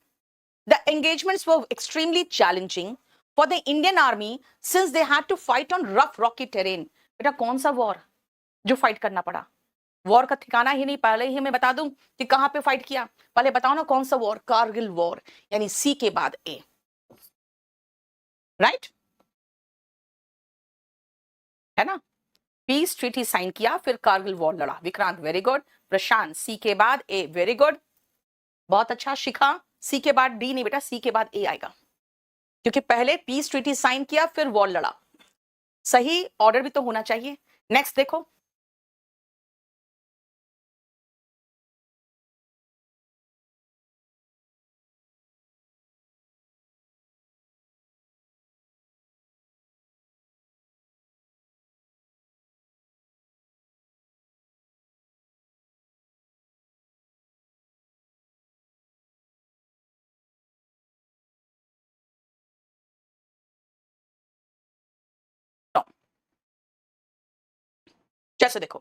The engagements were extremely challenging for the Indian Army since they had to fight on rough rocky terrain। बेटा कौन सा वॉर जो फाइट करना पड़ा? वॉर का ठिकाना ही नहीं, पहले ही मैं बता दूं कि कहां पे फाइट किया। पहले बताओ ना कौन सा वॉर? कारगिल वॉर, यानी सी के बाद ए, राइट, है ना। पीस ट्रीटी साइन किया, फिर कारगिल वॉर लड़ा। Vikrant very good. Prashant C के बाद ए, वेरी गुड, बहुत अच्छा। शिखा सी के बाद डी नहीं बेटा, सी के बाद ए आएगा, क्योंकि पहले पीस ट्रीटी साइन किया फिर वॉर लड़ा। सही ऑर्डर भी तो होना चाहिए। नेक्स्ट देखो, जैसे देखो,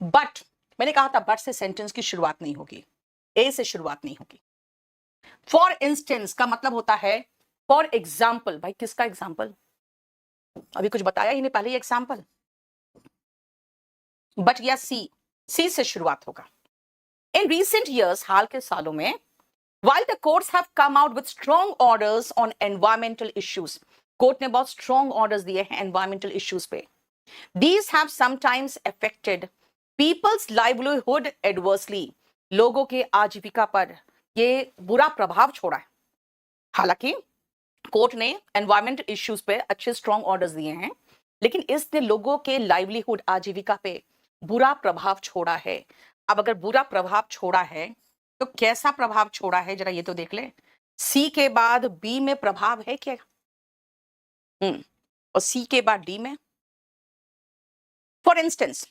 बट मैंने कहा था बट से सेंटेंस की शुरुआत नहीं होगी, ए से शुरुआत नहीं होगी। फॉर इंस्टेंस का मतलब होता है फॉर एग्जाम्पल। भाई किसका एग्जाम्पल? अभी कुछ बताया ही नहीं, पहले एग्जाम्पल। बट या सी, सी से शुरुआत होगा। इन रिसेंट ईयर्स, हाल के सालों में, while the courts have come out with strong orders on environmental issues, court ने बहुत स्ट्रॉन्ग ऑर्डर्स दिए हैं एनवायरमेंटल इश्यूज पे। These have sometimes affected people's livelihood adversely, लोगों के आजीविका पर ये बुरा प्रभाव छोड़ा है। हालांकि कोर्ट ने एनवायरमेंटल इश्यूज पे अच्छे स्ट्रॉन्ग ऑर्डर्स दिए हैं, लेकिन इसने लोगों के लाइवलीहुड, आजीविका पे बुरा प्रभाव छोड़ा है। अब अगर बुरा प्रभाव छोड़ा है तो कैसा प्रभाव छोड़ा है जरा ये तो देख ले। सी के बाद बी में प्रभाव है क्या? और सी के बाद डी में। For instance,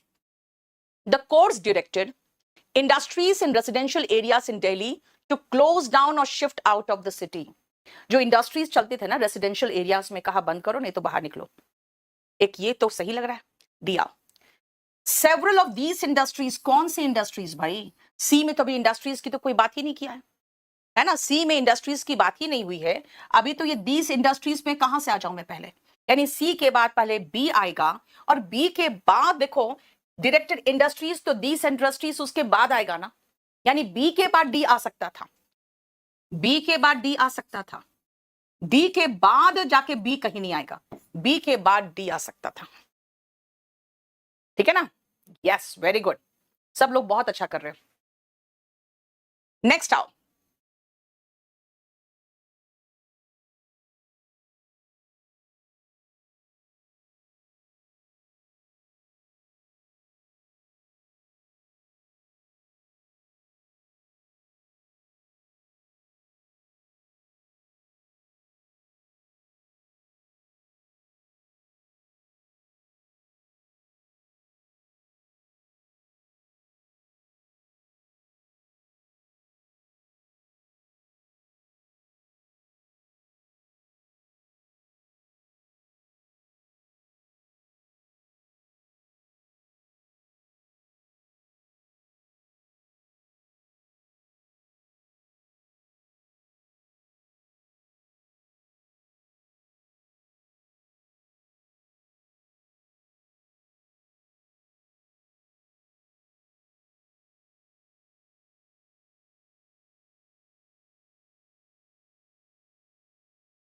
the courts directed industries in residential areas in Delhi to close down or shift out of the city। जो इंडस्ट्रीज चलते थे ना रेसिडेंशियल एरियाज में, कहा बंद करो नहीं तो बाहर निकलो। एक ये तो सही लग रहा है, दिया। सेवरल ऑफ दीज इंडस्ट्रीज, कौन सी इंडस्ट्रीज भाई? सी में तो अभी इंडस्ट्रीज की तो कोई बात ही नहीं किया है ना, सी में इंडस्ट्रीज की बात ही नहीं हुई है अभी। तो ये दीज इंडस्ट्रीज में कहां से आ जाऊं मैं पहले? यानी सी के बाद पहले बी आएगा, और बी के बाद देखो डायरेक्टेड इंडस्ट्रीज, तो दीज इंडस्ट्रीज उसके बाद आएगा ना, यानी बी के बाद डी आ सकता था, बी के बाद डी आ सकता था, डी के बाद जाके बी कहीं नहीं आएगा, बी के बाद डी आ सकता था। ठीक है ना? यस, वेरी गुड, सब लोग बहुत अच्छा कर रहे हो। नेक्स्ट आओ।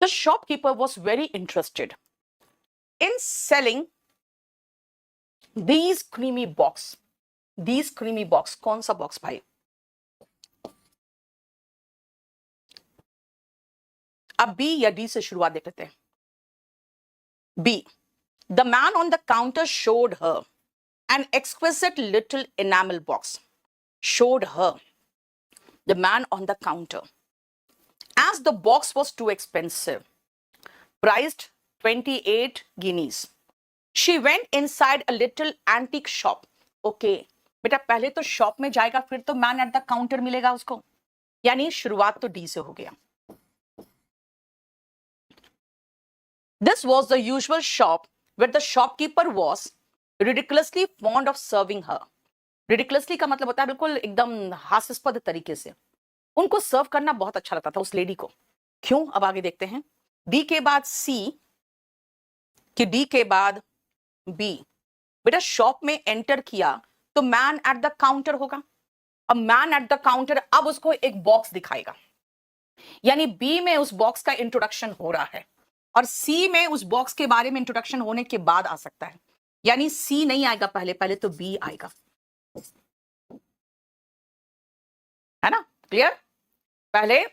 The shopkeeper was very interested in selling these creamy box. These creamy box, कौन सा बॉक्स भाई? अब बी या डी से शुरुआत देख लेते हैं। B, the man on the counter showed her an exquisite little enamel box. Showed her, the man on the counter, as the box was too expensive, priced 28 guineas. She went inside a little antique shop. Okay, बेटा पहले तो shop में जाएगा, फिर तो man at the counter मिलेगा उसको, यानी शुरुआत तो डी से हो गया। This was the usual shop where the shopkeeper was ridiculously fond of serving her. Ridiculously का मतलब होता है बिल्कुल एकदम हास्यास्पद तरीके से उनको सर्व करना बहुत अच्छा लगता था उस लेडी को। क्यों? अब आगे देखते हैं। डी के बाद सी कि डी के बाद बी। बेटा शॉप में एंटर किया तो मैन एट द काउंटर होगा। अब मैन एट द काउंटर, अब उसको एक बॉक्स दिखाएगा, यानी बी में उस बॉक्स का इंट्रोडक्शन हो रहा है, और सी में उस बॉक्स के बारे में इंट्रोडक्शन होने के बाद आ सकता है, यानी सी नहीं आएगा पहले, पहले तो बी आएगा। है ना? क्लियर? पहले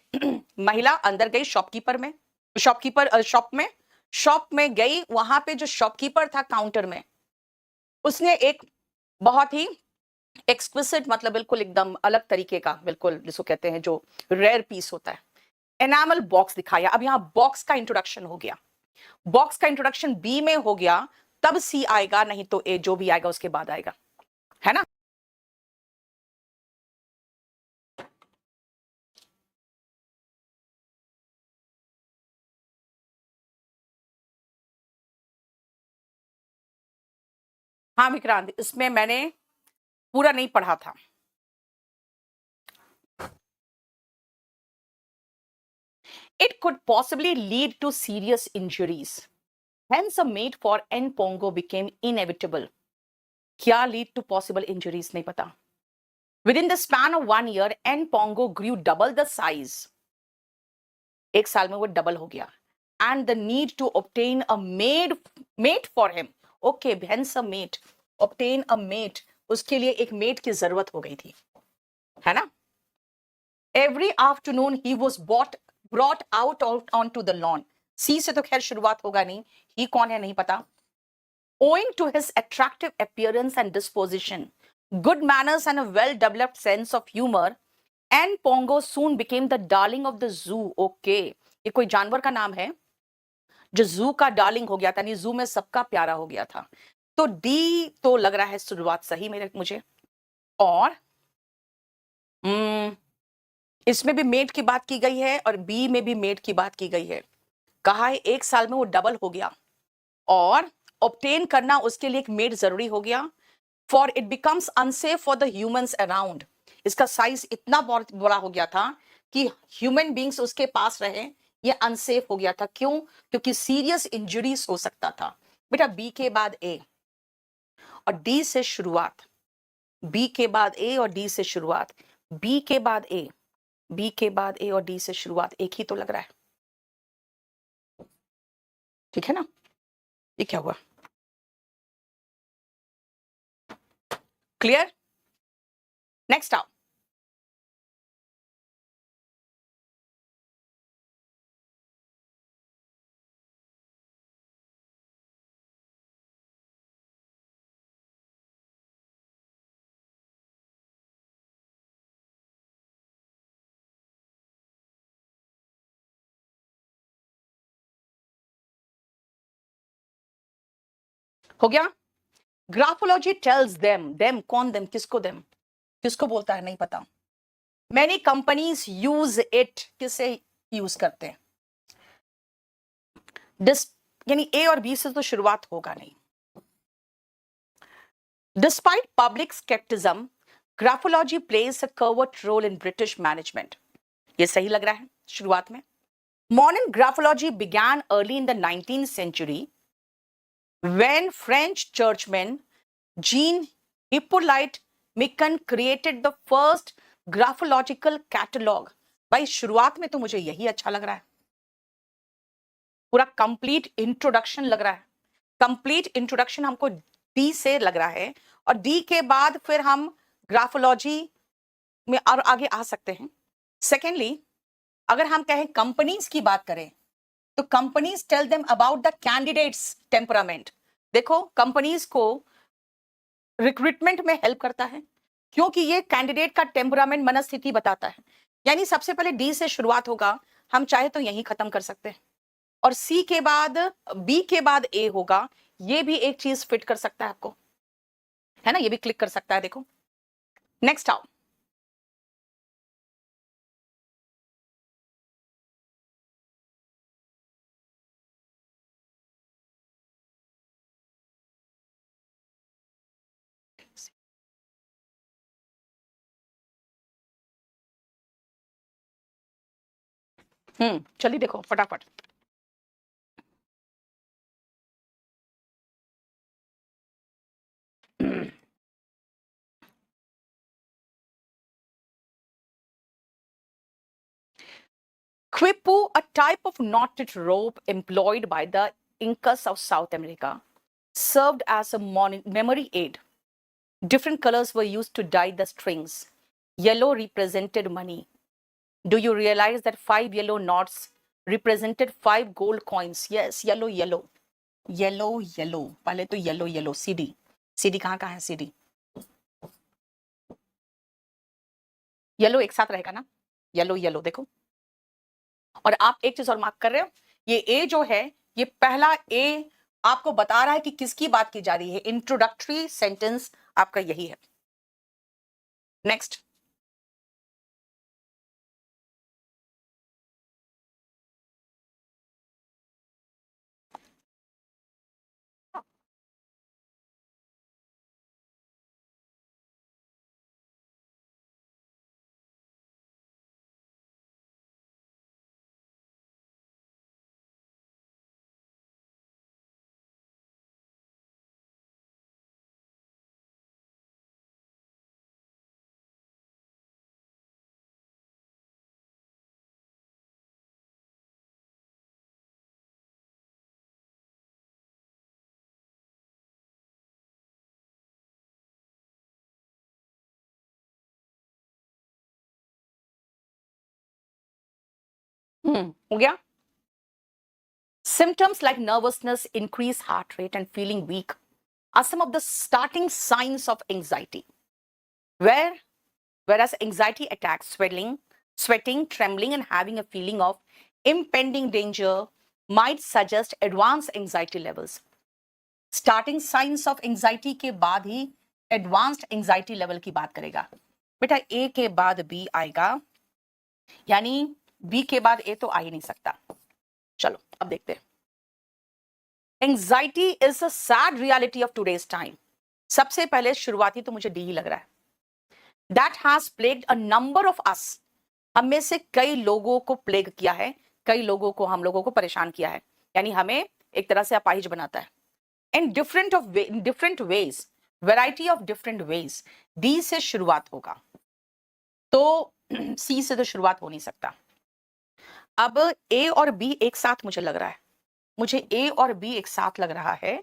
महिला अंदर गई शॉपकीपर में, शॉप में गई, वहां पे जो शॉपकीपर था काउंटर में, उसने एक बहुत ही एक्सक्विसिट, मतलब बिल्कुल एकदम अलग तरीके का, बिल्कुल जिसको कहते हैं जो रेयर पीस होता है, एनामल बॉक्स दिखाया। अब यहां बॉक्स का इंट्रोडक्शन हो गया, बॉक्स का इंट्रोडक्शन बी में हो गया, तब सी आएगा, नहीं तो ए, जो भी आएगा उसके बाद आएगा। है ना? हाँ विक्रांत, इसमें मैंने पूरा नहीं पढ़ा था। It could possibly lead to serious injuries. Hence, a mate for N. Pongo became inevitable. क्या lead to possible injuries नहीं पता। Within the span of 1 year, N. Pongo grew double the size. एक साल में वो डबल हो गया। And the need to obtain a mate for him. Okay, hence a mate. Obtain a mate. उसके लिए एक मेट की जरूरत हो गई थी, है ना? Every afternoon he was brought out onto the lawn. सी से तो खैर शुरुआत होगा नहीं, ही कौन है नहीं पता। Owing to his attractive appearance and disposition, good manners and a well-developed sense of humor, N. Pongo soon became the darling of the zoo. Okay, ये कोई जानवर का नाम है जो जू का डार्लिंग हो गया था, यानी जू में सबका प्यारा हो गया था। तो डी तो लग रहा है शुरुआत सही मुझे। और इसमें भी मेड की बात की गई है और बी में भी मेड की बात की गई है। कहा है 1 साल में वो डबल हो गया और ऑब्टेन करना उसके लिए एक मेड जरूरी हो गया। For it becomes unsafe for the humans around. इसका साइज इतना बहुत बड़ा हो गया था कि ह्यूमन बींग्स उसके पास रहे, ये अनसेफ हो गया था। क्यों? क्योंकि सीरियस इंजरीज हो सकता था। बेटा बी के बाद ए और डी से शुरुआत, बी के बाद ए और डी से शुरुआत, बी के बाद ए, बी के बाद ए और डी से शुरुआत एक ही तो लग रहा है, ठीक है ना? ये क्या हुआ? क्लियर? नेक्स्ट आओ। हो गया? ग्राफोलॉजी टेल्स देम कौन देम, किसको देम, किसको बोलता है नहीं पता। मैनी कंपनीज यूज इट, किसे यूज करते हैं? यानी ए और बी से तो शुरुआत होगा नहीं। Despite public scepticism, graphology plays a covert role in British management. ये सही लग रहा है शुरुआत में। Modern graphology began early in the 19th century when French churchman Jean Hippolyte Michon created the first graphological catalog। भाई शुरुआत में तो मुझे यही अच्छा लग रहा है, पूरा कंप्लीट इंट्रोडक्शन लग रहा है। कंप्लीट इंट्रोडक्शन हमको डी से लग रहा है और डी के बाद फिर हम ग्राफोलॉजी में और आगे आ सकते हैं। सेकेंडली, अगर हम कहें कंपनीज की बात करें तो companies tell them about the candidates temperament. देखो कंपनीज को रिक्रूटमेंट में हेल्प करता है क्योंकि ये कैंडिडेट का टेम्परामेंट, मनस्थिति बताता है। यानी सबसे पहले डी से शुरुआत होगा, हम चाहे तो यही खत्म कर सकते हैं और सी के बाद बी के बाद ए होगा। ये भी एक चीज फिट कर सकता है आपको, है ना? ये भी क्लिक कर सकता है। देखो नेक्स्ट आओ। चलिए देखो फटाफट। Quipu, a type of knotted rope employed by the Incas of South America, served as a memory aid. Different colors were used to dye the strings. Yellow represented money. Do you realize that 5 yellow knots represented 5 gold coins? Yes, yellow, yellow. Yellow, yellow. पहले तो yellow, yellow. CD. CD कहाँ है CD? Yellow एक साथ रहेगा ना? Yellow yellow देखो। और आप एक चीज और मार्क कर रहे हो, ये ए जो है, ये पहला ए आपको बता रहा है कि किसकी बात की जा रही है। इंट्रोडक्टरी सेंटेंस आपका यही है। नेक्स्ट। हो गया। Symptoms like nervousness, increased heart rate, and feeling weak are some of the starting signs of anxiety. Whereas anxiety attacks, sweating, trembling, and having a feeling of impending danger might suggest advanced anxiety levels. Starting signs of anxiety के बाद ही advanced anxiety level की बात करेगा। बेटा ए के बाद B आएगा यानी बी के बाद ए तो आ ही नहीं सकता। चलो अब देखते हैं। Anxiety is a sad reality of today's time. सबसे पहले शुरुआती तो मुझे डी ही लग रहा है। That has plagued a number of us. हम में से कई लोगों को प्लेग किया है, कई लोगों को, हम लोगों को परेशान किया है, यानी हमें एक तरह से अपाहिज बनाता है। In different ways, variety of different ways. D से शुरुआत होगा, तो सी से तो शुरुआत हो नहीं सकता। अब ए और बी एक साथ मुझे लग रहा है, मुझे ए और बी एक साथ लग रहा है,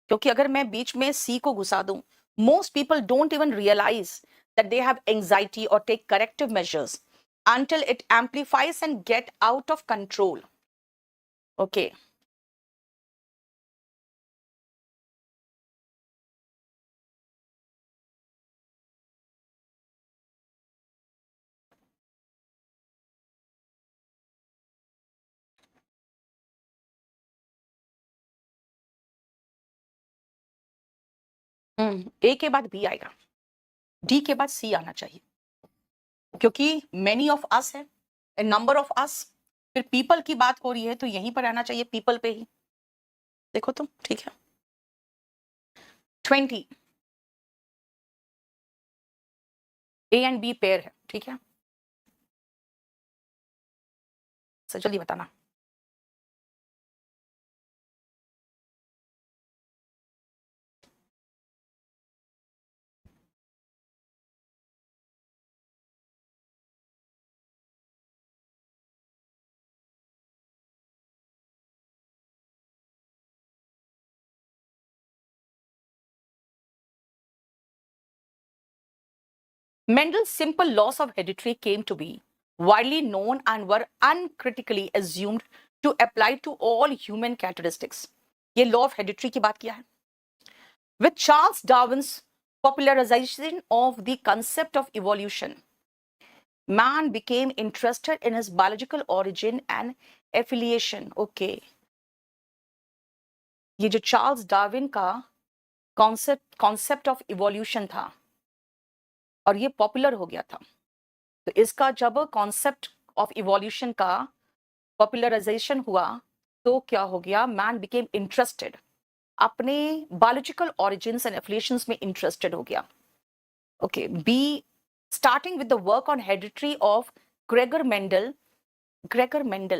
क्योंकि अगर मैं बीच में सी को घुसा दूं, most people don't even realise that they have anxiety और take corrective measures until it amplifies and get out of control. Okay. A के बाद बी आएगा, डी के बाद सी आना चाहिए, क्योंकि मेनी ऑफ अस है, नंबर ऑफ अस, फिर पीपल की बात हो रही है तो यहीं पर आना चाहिए, पीपल पे ही। देखो तो ठीक है। 20 ए एंड बी पेयर है, ठीक है। सर जल्दी बताना। Mendel's simple laws of heredity came to be widely known and were uncritically assumed to apply to all human characteristics. ये law of heredity की बात किया है। With Charles Darwin's popularization of the concept of evolution, man became interested in his biological origin and affiliation. Okay. ये जो Charles Darwin का concept of evolution था और ये पॉपुलर हो गया था, तो इसका जब कॉन्सेप्ट ऑफ इवोल्यूशन का पॉपुलराइजेशन हुआ तो क्या हो गया, मैन बिकेम इंटरेस्टेड, अपने बायोलॉजिकल ऑरिजिन्स एंड एफिलिएशंस में इंटरेस्टेड हो गया। Okay, be starting with the work on hereditary of Gregor Mendel.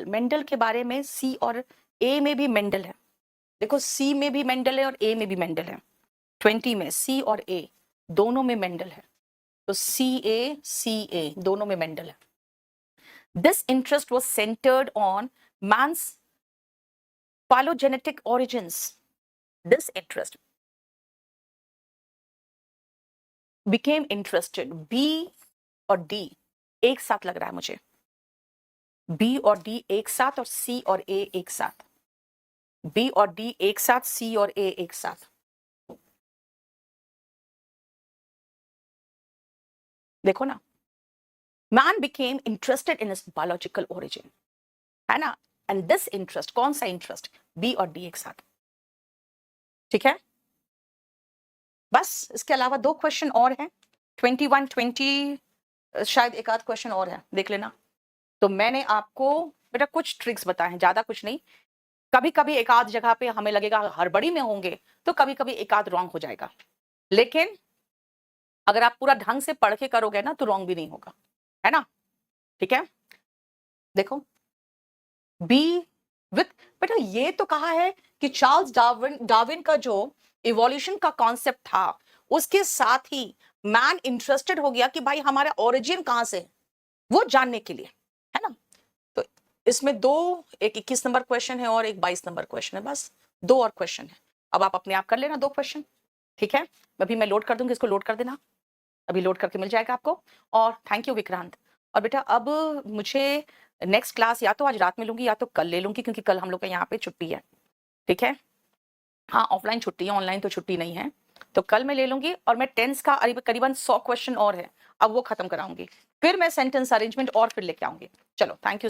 Mendel के बारे में सी और ए में भी मेंडल है। देखो सी में भी मेंडल है और ए में भी मेंडल है। 20 में सी और ए दोनों में मेंडल है, तो सी ए दोनों में मेंडल है। This interest was centered on man's phylogenetic origins. This interest became interested. B और D एक साथ लग रहा है मुझे, B और D एक साथ और C और A एक साथ, B और D एक साथ, C और A एक साथ। देखो ना, man became interested in his biological origin, है ना, and this interest, कौन सा इंटरेस्ट, B और D एक साथ, ठीक है। बस इसके अलावा 2 क्वेश्चन और हैं, 21, 20, शायद एक आध क्वेश्चन और है, देख लेना। तो मैंने आपको बेटा कुछ ट्रिक्स बताए हैं, ज्यादा कुछ नहीं। कभी कभी एक आध जगह पे हमें लगेगा हड़बड़ी में होंगे, तो कभी कभी एक आध रॉन्ग हो जाएगा, लेकिन अगर आप पूरा ढंग से पढ़ के करोगे ना तो रॉन्ग भी नहीं होगा, है ना, ठीक है। देखो बी विथ, बेटा ये तो कहा है कि चार्ल्स डार्विन का जो इवोल्यूशन का कॉन्सेप्ट था उसके साथ ही मैन इंटरेस्टेड हो गया कि भाई हमारा ओरिजिन कहां से है वो जानने के लिए, है ना। तो इसमें 2, एक 21 नंबर क्वेश्चन है और एक 22 नंबर क्वेश्चन है, बस 2 और क्वेश्चन है। अब आप अपने आप कर लेना 2 क्वेश्चन, ठीक है। अभी मैं लोड कर दूंगी, इसको लोड कर देना, अभी लोड करके मिल जाएगा आपको। और थैंक यू विक्रांत। और बेटा अब मुझे नेक्स्ट क्लास या तो आज रात में लूंगी या तो कल ले लूंगी, क्योंकि कल हम लोग का यहाँ पे छुट्टी है, ठीक है। हाँ ऑफलाइन छुट्टी है, ऑनलाइन तो छुट्टी नहीं है, तो कल मैं ले लूंगी। और मैं टेंस का करीबन 100 क्वेश्चन और है, अब वो खत्म कराऊंगी, फिर मैं सेंटेंस अरेंजमेंट और फिर लेके आऊंगी। चलो थैंक यू।